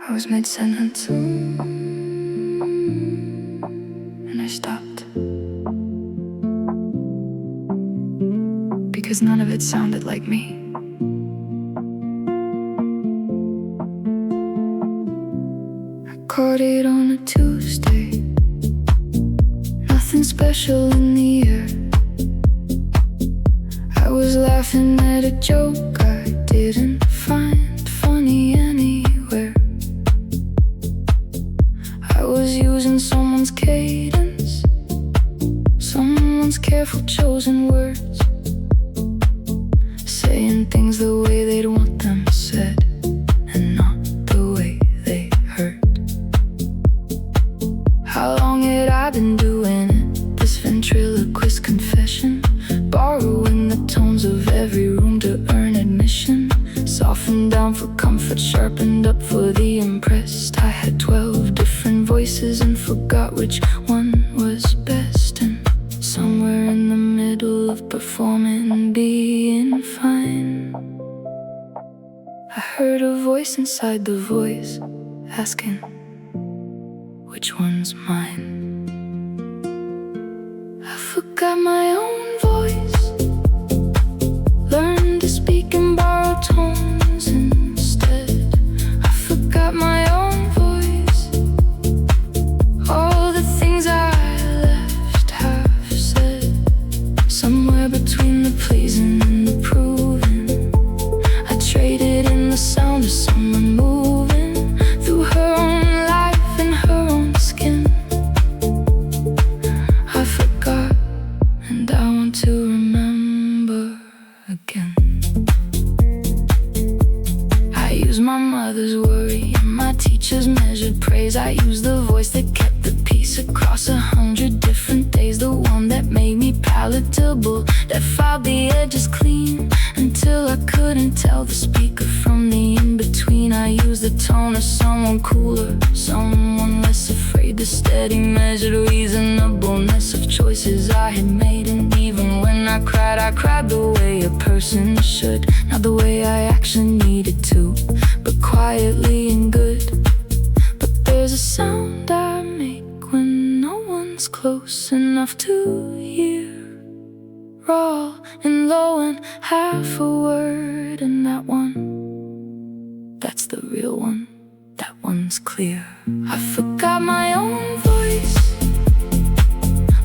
I was mid-sentence, and I stopped because none of it sounded like me. I caught it on a Tuesday, nothing special in the air. I was laughing at a joke I didn't find funny anywhere. I was using someone's cadence, someone's careful chosen words, saying things the way they'd want them said, and not the way they hurt. How long had I been doing it? This ventriloquist confession, borrowing the tones of every room to earn admission, softened down for comfort, sharpened up for the impressed. I had 12 different voices and forgot which one was best. And somewhere in the middle of performing and being fine, I heard a voice inside the voice asking, which one's mine? I forgot my own voice, learned to speak in borrowed tones instead. I forgot my own voice, all the things I left half said, somewhere between the pleasing and the proving. I traded in the sound of someone moving through her own life in her own skin. I forgot, and I want to remember again. I use my mother's worry and my teacher's measured praise. I use the voice that kept the peace across 100 different days, the one that made me palatable, that filed the edges clean until I couldn't tell the speaker from the in-between. I use the tone of someone cooler, someone less afraid, the steady measured reasonableness of choices I had made. And even when I cried the way a person should, not the way I actually needed to, but quietly and good. But there's a sound I make when no one's close enough to hear, raw and low and half a word. And that one, that's the real one, that one's clear. I forgot my own voice,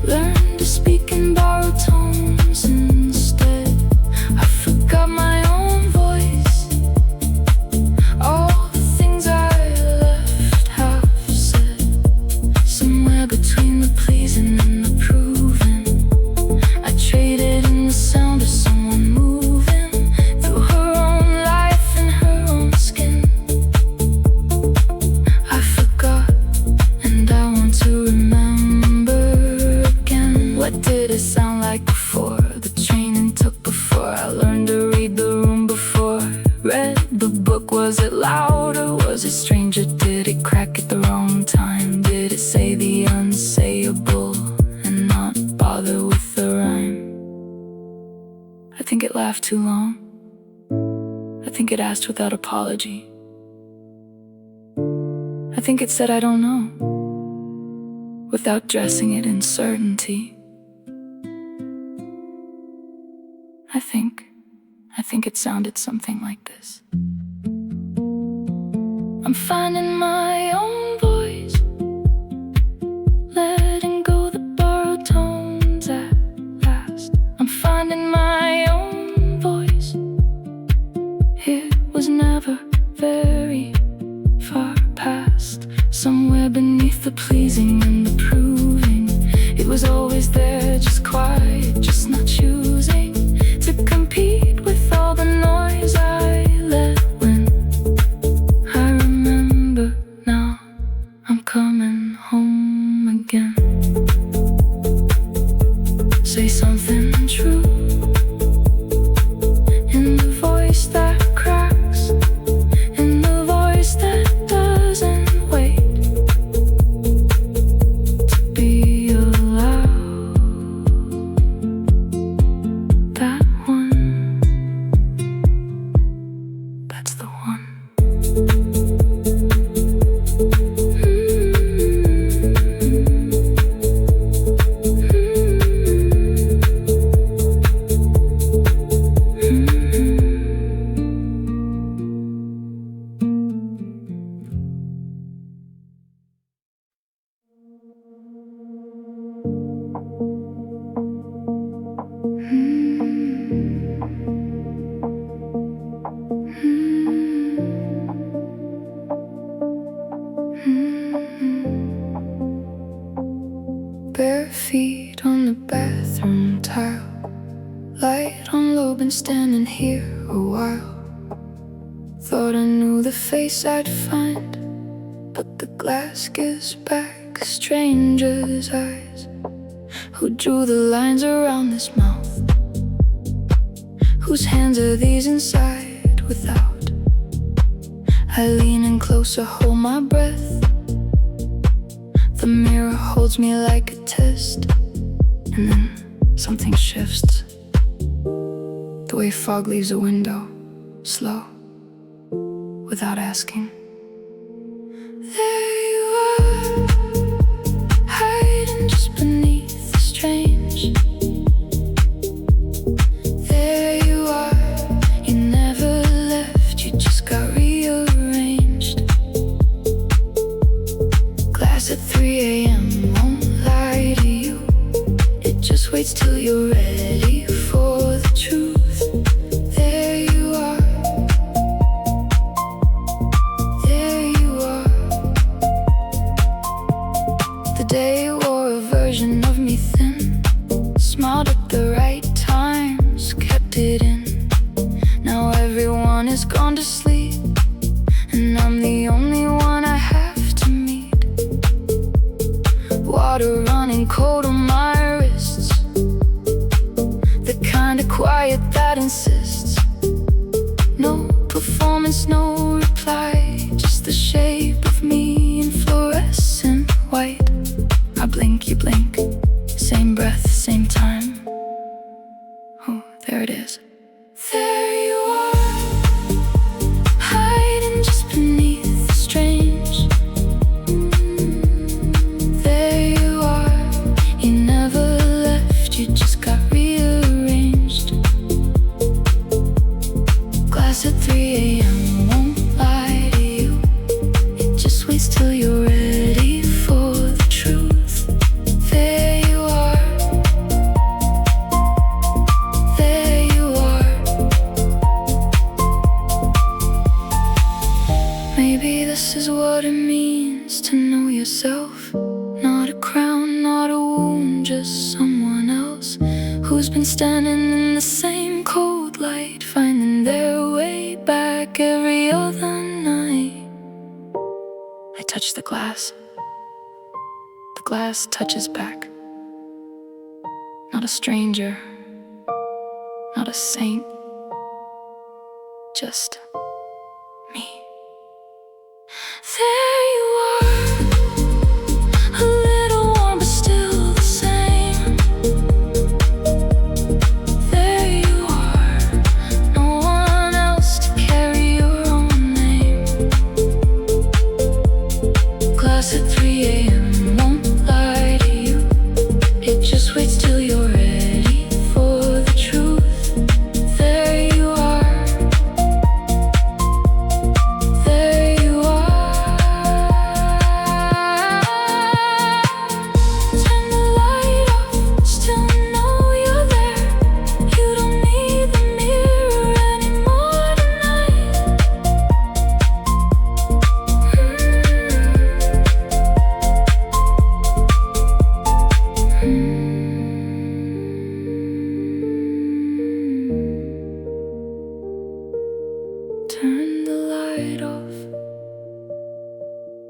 learned to speak in borrowed tones instead. I forgot my own voice, all the things I left half said, somewhere between the pleasing and the proving. I traded in the sound of someone moving through her own life in her own skin. I forgot, and I want to remember again. What did it sound like before the training took, before I learned to read the room, before I read the book? Was it loud or was it strange, or did it crack at the wrong time? Did it say the unsayable and not bother with the rhyme? I think it laughed too long. I think it asked without apology. I think it said I don't know, without dressing it in certainty. I think it sounded something like this. I'm finding my own voice, letting go the borrowed tones at last. I'm finding my own voice, it was never very far past, somewhere beneath the pleasing and the proving. It was always there, just quiet, just not choosing to compete with all the noise I let win. I remember now, I'm coming home again. Say something true in the voice that cracks, in the voice that doesn't wait to be allowed. That one been here a while. Thought I knew the face I'd find, but the glass gives back strangers' eyes. Who drew the lines around this mouth? Whose hands are these inside without? I lean in closer, hold my breath. The mirror holds me like a test, and then something shifts. The way fog leaves a window, slow, without asking. There you are, hiding just beneath the strange. There you are, you never left, you just got rearranged. Glass at 3 a.m. won't lie to you. It just waits till you're ready for the truth. There you are, there you are. The day wore a version of me thin, smiled at the right times, kept it in. Now everyone is gone to sleep, and I'm the only one I have to meet. Water running cold on my wrists, the kind of quiet that insists. No performance, no reply, just the shape of me in fluorescent white. I blink, you blink, same breath, same time. Oh, there it is. There you are, hiding just beneath the strange. There you are, you never left, you just got rearranged. Glass at 3 a.m. won't lie to you. It just waits till you're ready for the truth. There you are, there you are. Maybe this is what it means to know yourself. Not a crown, not a wound, just someone else who's been standing in the same cold light, finding their way back every other night. I touch the glass touches back. Not a stranger, not a saint, just me. There you are, a little warm but still the same. There you are, no one else to carry your own name. Glass at 3 a.m. won't lie to you. It just waits till you're ready for the truth. There you are, there you are. Turn the light off, still know you're there. You don't need the mirror anymore tonight. Turn the light off,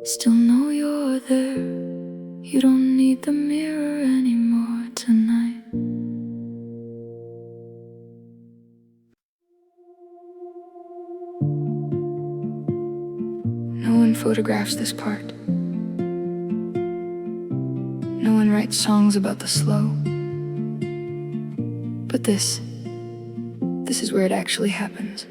still know you're there. You don't need the mirror anymore tonight. No one photographs this part. No one writes songs about the slow. But this is where it actually happens.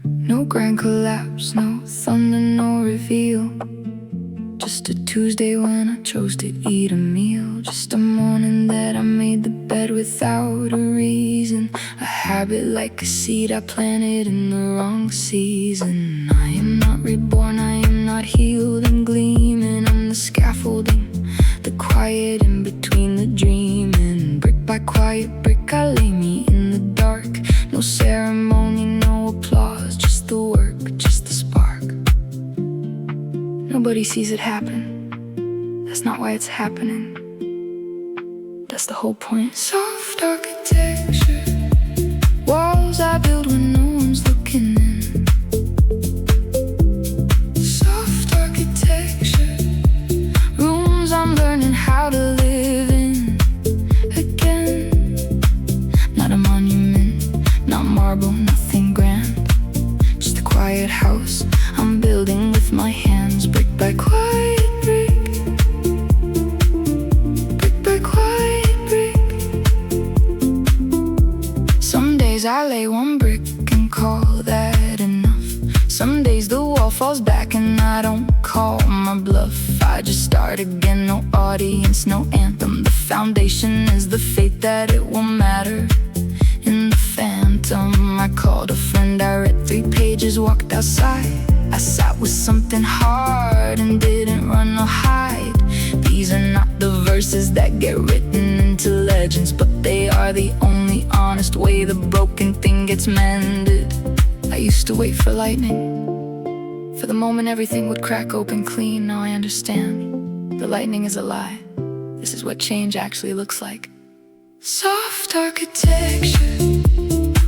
No grand collapse, no thunder, no reveal. Just a Tuesday when I chose to eat a meal. Just a morning that I made the bed without a reason. A habit like a seed I planted in the wrong season. I am not reborn, I am not healed and gleaming. I'm the scaffolding, the quiet in between the dreaming. Brick by quiet brick I lay me in the dark. No ceremony, no applause, just the work, just the spark. Nobody sees it happen. That's not why it's happening. That's the whole point. Soft architecture quiet house I'm building with my hands, brick by quiet brick, brick by quiet brick. Some days I lay one brick and call that enough. Some days the wall falls back and I don't call my bluff. I just start again, no audience, no anthem. The foundation is the faith that it will matter. In the phantom, I called a friend, I read 3 pages, walked outside. I sat with something hard and didn't run or hide. These are not the verses that get written into legends, but they are the only honest way the broken thing gets mended. I used to wait for lightning, for the moment everything would crack open clean. Now I understand, the lightning is a lie. This is what change actually looks like. Soft architecture,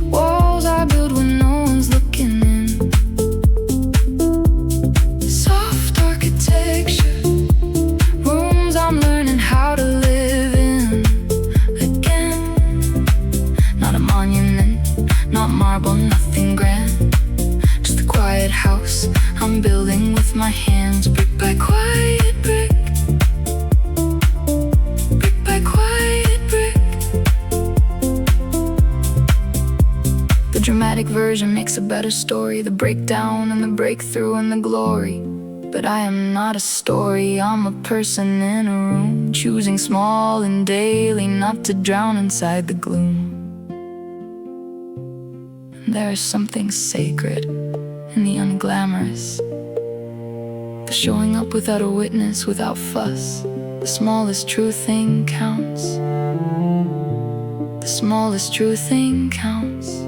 walls I build when no one's looking in. Soft architecture, rooms I'm learning how to live in again. Not a monument, not marble, nothing grand, just a quiet house I'm building with my hands, brick by quiet brick, brick by quiet brick. The dramatic version makes a better story, the breakdown and the breakthrough and the glory. But I am not a story, I'm a person in a room, choosing small and daily not to drown inside the gloom. And there is something sacred in the unglamorous, the showing up without a witness, without fuss. The smallest true thing counts. The smallest true thing counts.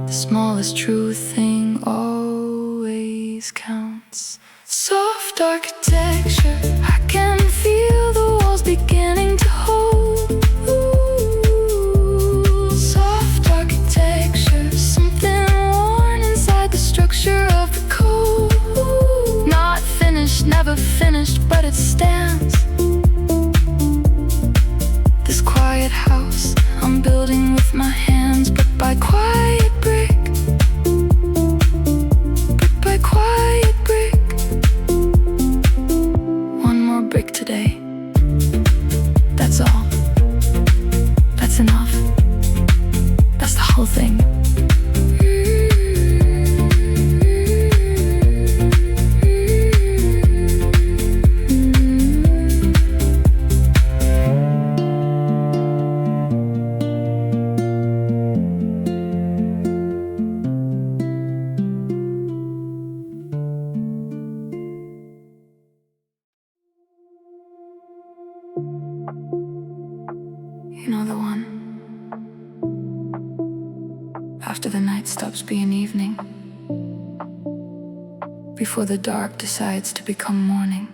The smallest true thing always counts. Soft architecture, I can feel the walls beginning to hold. Ooh, soft architecture, something worn inside the structure of the code. Ooh, not finished, never finished, but it stands. This quiet house I'm building with my hands, brick by quiet brick, brick by quiet brick. One more brick today, that's all. That's enough. That's the whole thing. You know the one, after the night stops being evening, before the dark decides to become morning,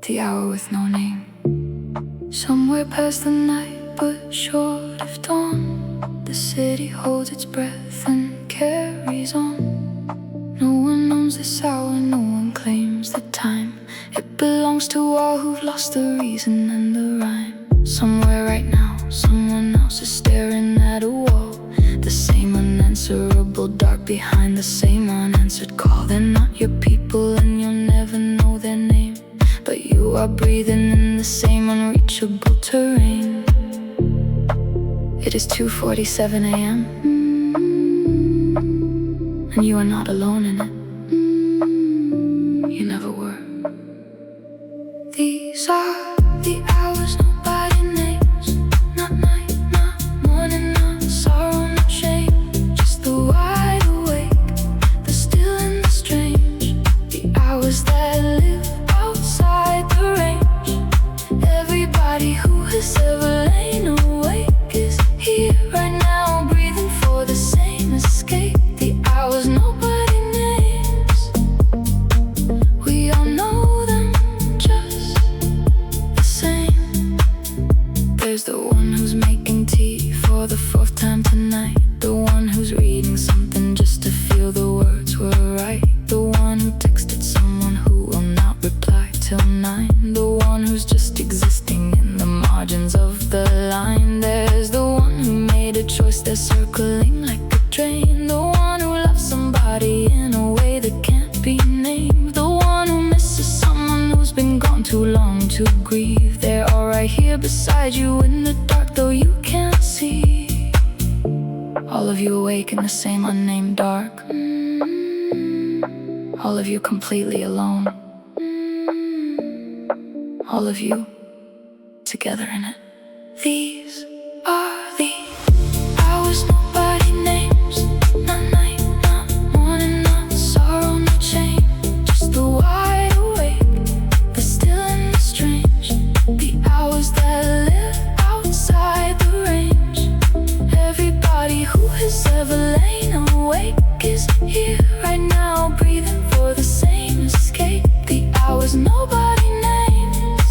the hour with no name. Somewhere past the night but short of dawn, the city holds its breath and carries on. No one owns this hour, no one claims the time. It belongs to all who've lost the reason and the rhyme. Somewhere right now, someone else is staring at a wall, the same unanswerable dark behind the same unanswered call. They're not your people and you'll never know their name, but you are breathing in the same unreachable terrain. It is 2:47 a.m. and you are not alone in it. You never were. These are the hours nobody names. Not night, not morning, not sorrow, not shame. Just the wide awake, the still and the strange. The hours that live outside the range. Everybody who has ever lain awake is here right now, breathing for the same escape. The hours nobody names, we all know them just the same. There's the one who's making tea for the 4th time tonight, the one who's reading something just to feel the words were right, the one who texted someone who will not reply till 9, the one who's just existing in the margins of the line. There's the one who made a choice, they're circling seem like a drain. The one who loves somebody in a way that can't be named. The one who misses someone who's been gone too long to grieve. They're all right here beside you in the dark, though you can't see. All of you awake in the same unnamed dark. All of you completely alone. All of you together in it. These are the hours nobody names. Not night, not morning, not sorrow, not shame. Just the wide awake, the still and the strange. The hours that live outside the range. Everybody who has ever lain awake is here right now, breathing for the same escape. The hours nobody names.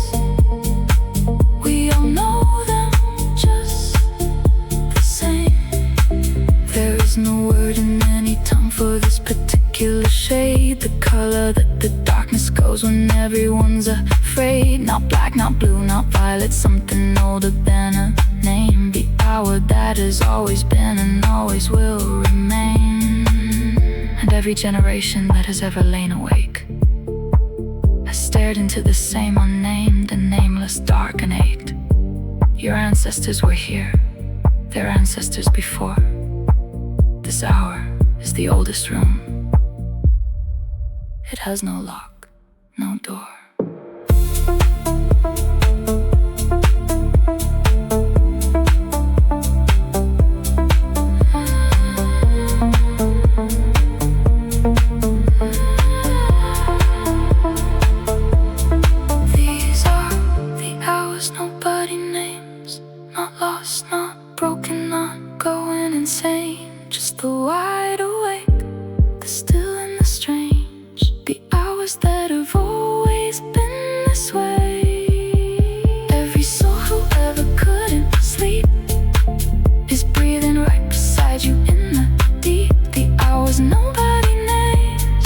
We all know them just the same. There is no word in any tongue for this particular shade. The color that the darkness goes when everyone's afraid. Not black, not blue, not violet, something older than a name. The hour that has always been and always will remain. And every generation that has ever lain awake has stared into the same unnamed and nameless dark and ached. Your ancestors were here, their ancestors before. This hour is the oldest room. It has no lock, no door. These are the hours nobody names. Not lost, not broken, not going insane. Just the wide awake, the still and the strange. The hours that have always been this way. Every soul who ever couldn't sleep is breathing right beside you in the deep. The hours nobody names.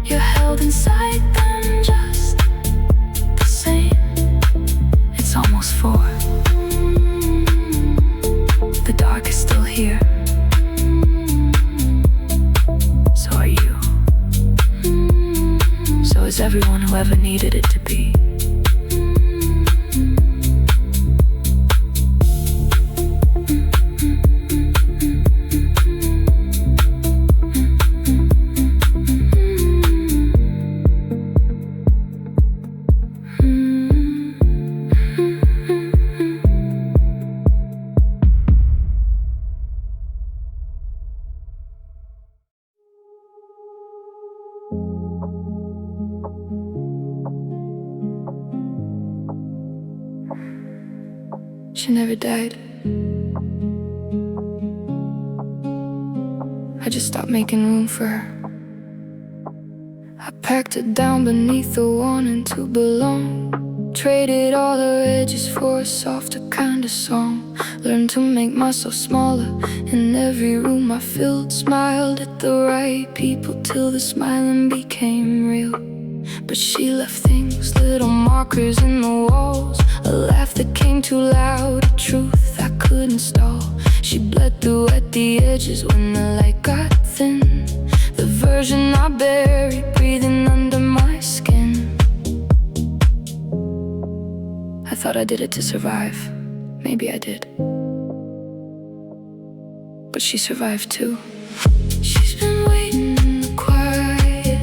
You're held inside them just the same. It's almost 4. The dark is still here. So are you. So is everyone who ever needed it to be. She never died. I just stopped making room for her. I packed her down beneath the wanting to belong. Traded all her edges for a softer kind of song. Learned to make myself smaller. In every room I filled, smiled at the right people till the smiling became real. But she left things, little markers in the walls. A laugh that came too loud, a truth I couldn't stall. She bled through at the edges when the light got thin. The version I buried, breathing under my skin. I thought I did it to survive. Maybe I did. But she survived too. She's been waiting in the quiet,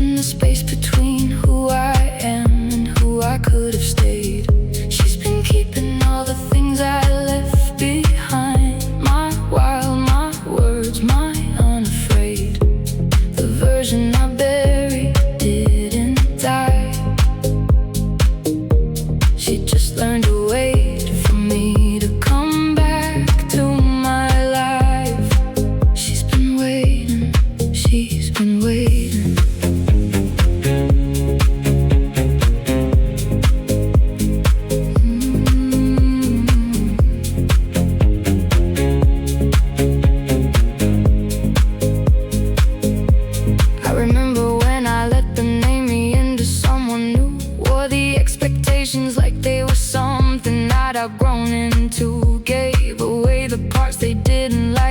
in the space between who I am and who I could have stayed. She's been keeping all the things I left behind. My wild, my words, my unafraid. The version I buried didn't die. She just learned to wait for me to come back to my life. She's been waiting.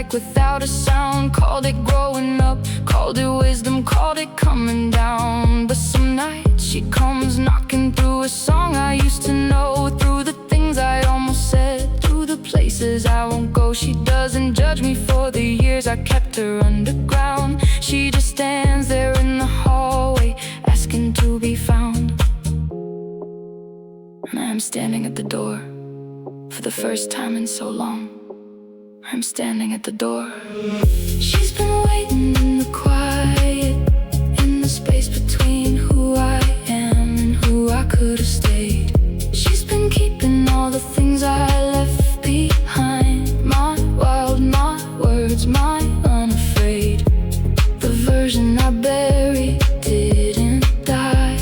break without a sound. Called it growing up, called it wisdom, called it coming down. But some nights she comes knocking through a song I used to know, through the things I almost said, through the places I won't go. She doesn't judge me for the years I kept her underground. She just stands there in the hallway, asking to be found. And I am standing at the door, for the first time in so long. I'm standing at the door. She's been waiting in the quiet, in the space between who I am and who I could have stayed. She's been keeping all the things I left behind, my wild, my words, my unafraid. The version I buried didn't die.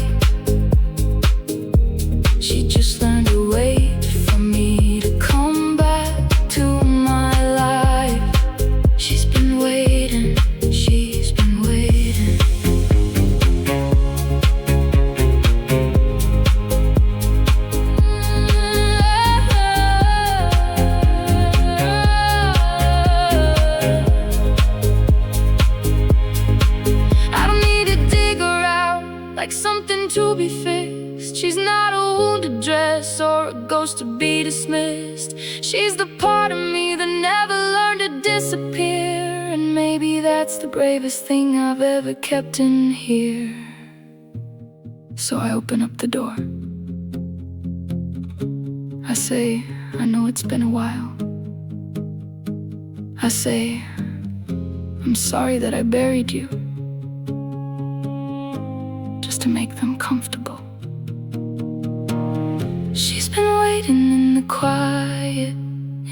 She just learned to wait for me to come back to my life. She's been waiting, she's been waiting. I don't need to dig around like something to be fixed. She's not a wounded dress or a ghost to be dismissed. She's the part of me that never learned to disappear. And maybe that's the bravest thing I've ever kept in here. So I open up the door. I say, I know it's been a while. I say, I'm sorry that I buried you, just to make them comfortable. She's been waiting in the quiet,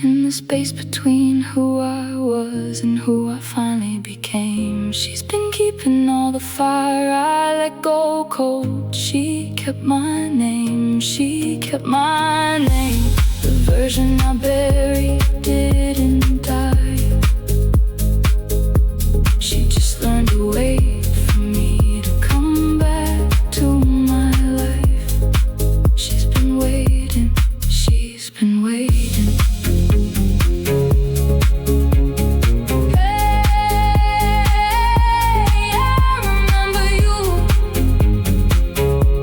in the space between who I was and who I finally became. She's been keeping all the fire I let go cold. She kept my name, she kept my name. The version I buried didn't die. She just learned to wait for me to come back to my life. She's been waiting, she's been waiting. Hey, I remember you.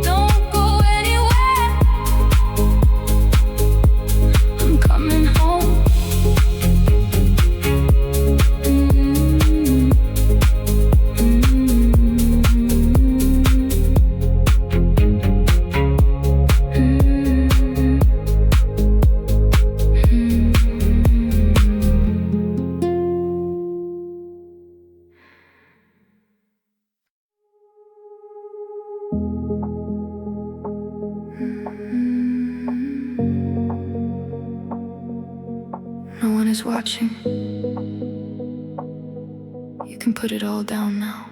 Don't go anywhere. I'm coming home. No one is watching. You can put it all down now.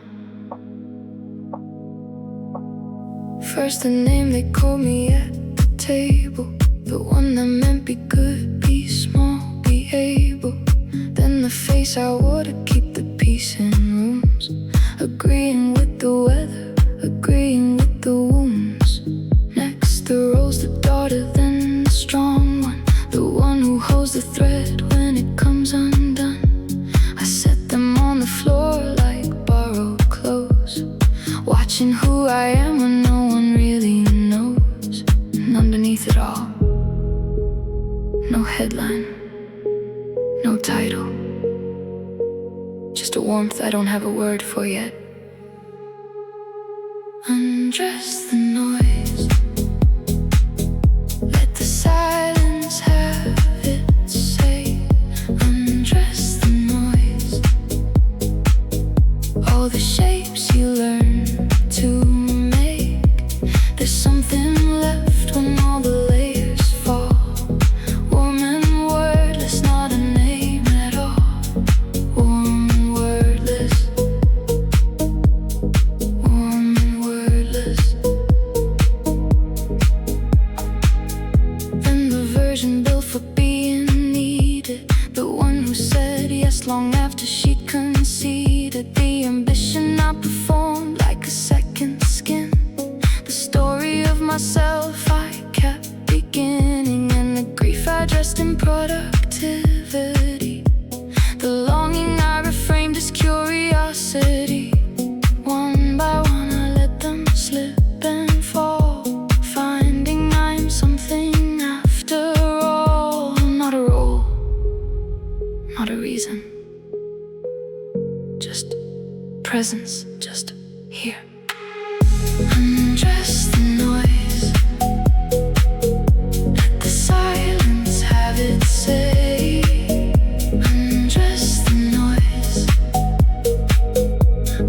First the name they called me at the table, the one that meant be good, be small, be able. Then the face I wore to keep the peace in rooms, agreeing with the weather, agreeing with the wounds. Next the rose, the daughter, then the strong one, the one who holds the thread when it comes undone. I set them on the floor like borrowed clothes, watching who I am when no one really knows. And underneath it all, no headline, no title, just a warmth I don't have a word for yet. Undress the noise, let the silence have its say. Undress the noise, all the shapes you learn to make. There's something left when all the layers fall. Warm and wordless, not a name at all. Warm and wordless, warm and wordless. Then the version built for being needed, the one who said yes long after she'd conceded. The ambition I performed like a second skin, the story of myself I kept beginning, and the grief I dressed in productivity, the longing not a reason. Just presence, just here. Undress the noise, let the silence have its say. Undress the noise,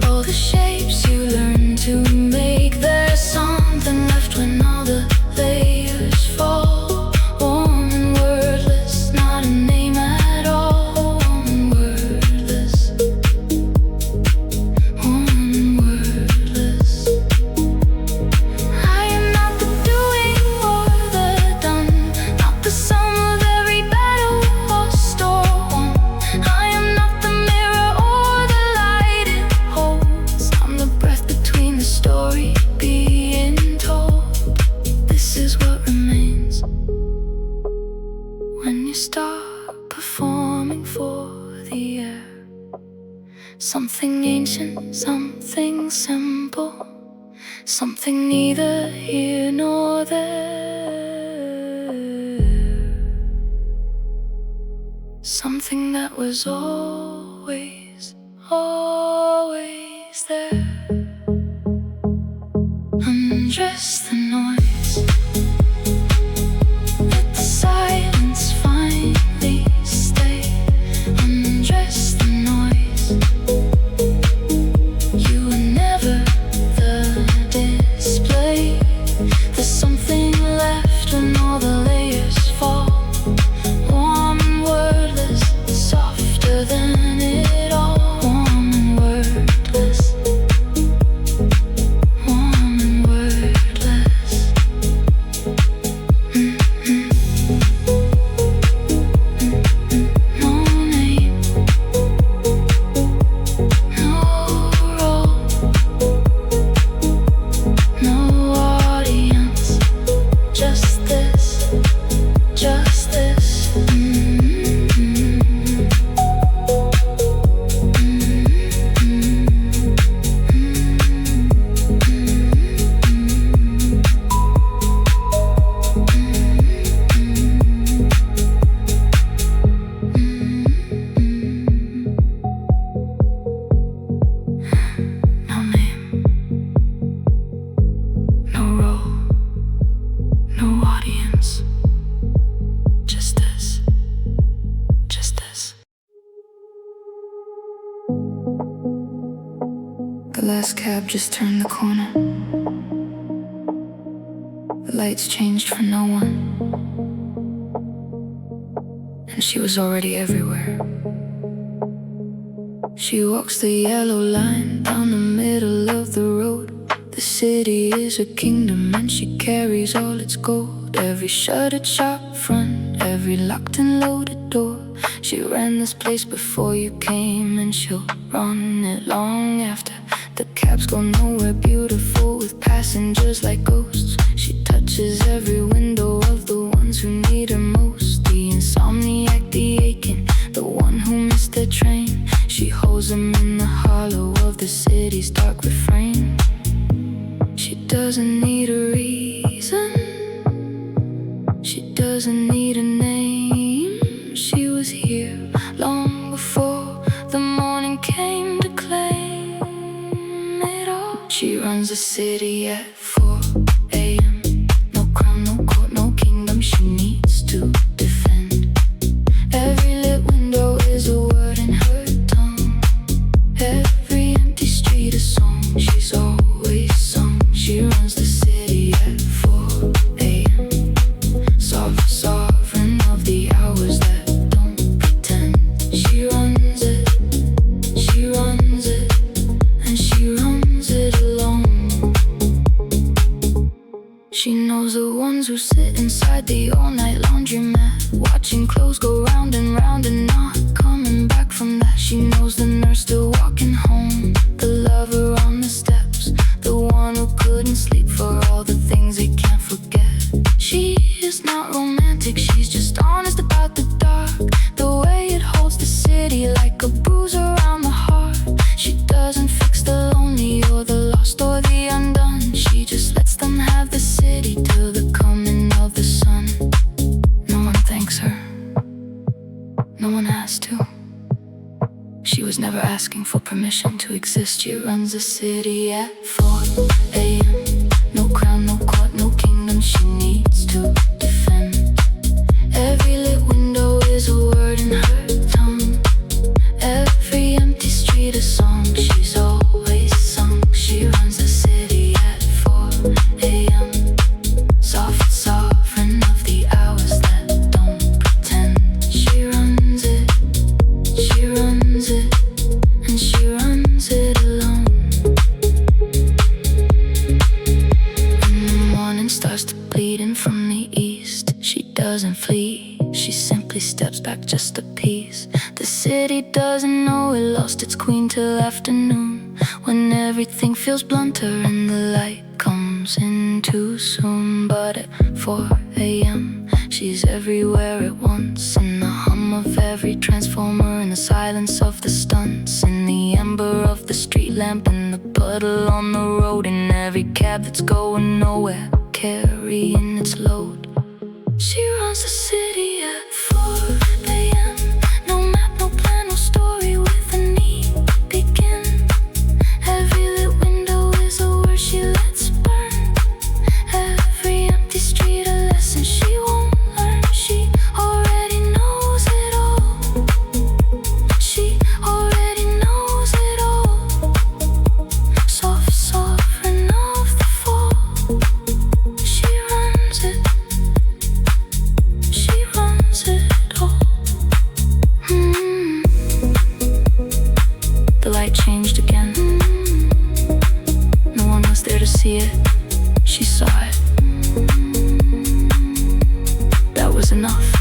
all the shapes you learn to make. There's something left when all the layers fall. Warm and wordless, not a name at all. Warm and wordless, warm and wordless. I am not the doing or the done, not the sum of every battle or storm won. I am not the mirror or the light it holds. I'm the breath between the story being told. This is what remains when you start performing for the air. Something ancient, something simple, something neither here nor there. Something that was always, always there. Undress the noise, let the silence finally stay. Undress the noise, you were never the display. There's something left when all the layers fall. Warm and wordless, softer than it all. Warm and wordless, warm and wordless. No name, no role, no audience. Just this, just this. No name, no role, no audience. Just this, just this. The last cab just turned the corner. The lights changed for no one, and she was already everywhere. She walks the yellow line down the middle of the road. The city is a kingdom and she carries all its gold. Every shuttered shop front, every locked and loaded door. She ran this place before you came, and she'll run it long after. The cabs go nowhere, beautiful with passengers like ghosts. She touches every window of the ones who need her most. The insomniac, the aching, the one who missed their train. She holds them in the hollow of the city's dark refrain. She doesn't need a reason, she doesn't need a name. She was here long before the morning came to claim it all. She runs the city at 4 a.m. No crown, no court, no kingdom she needs to defend. Every lit window is a word in her tongue. Every empty street a song she's always sung. She runs the city at 4 a.m. Sovereign of the hours that don't pretend. She runs it, and she runs it alone. She knows the ones who sit inside the all-night laundromat, watching clothes go round and round and not coming back from that. She knows the nurse still walking home, the lover on the steps, the one who couldn't sleep for all the things he can't forget. She is not romantic, she's just honest about the dark, the way it holds the city like a bruise around the heart. She doesn't fix the lonely or the lost or the undone. She just lets them have the city till the coming of the sun. No one thanks her, no one has to. She was never asking for permission to exist. She runs the city at 4 a.m. No crown, no court, no kingdom she needs to defend. Every lit window is a word in her tongue. Every empty street a song she's always sung. She runs the city at 4 a.m. Soft sovereign of the hours that don't pretend. She runs it, and she runs it alone. When the morning starts to bleed in from the east, she doesn't flee, she simply steps back just a piece. The city doesn't know it lost its queen till afternoon, when everything feels blunter and the light comes in too soon. But at 4 a.m. she's everywhere at once, in the hum of every transformer, in the silence of the stunts, in the ember of the street lamp, in the puddle on the road, in every cab that's going nowhere, carrying its load. She runs the city at 4 a.m. No map, no plan, no story with a neat begin. Every lit window is a word she lets burn. Every empty street a lesson she won't learn. She already knows it all. She already knows it all. Soft sovereign of the fall. She runs it. She runs it all. The light changed again. No one was there to see it. She saw it. That was enough.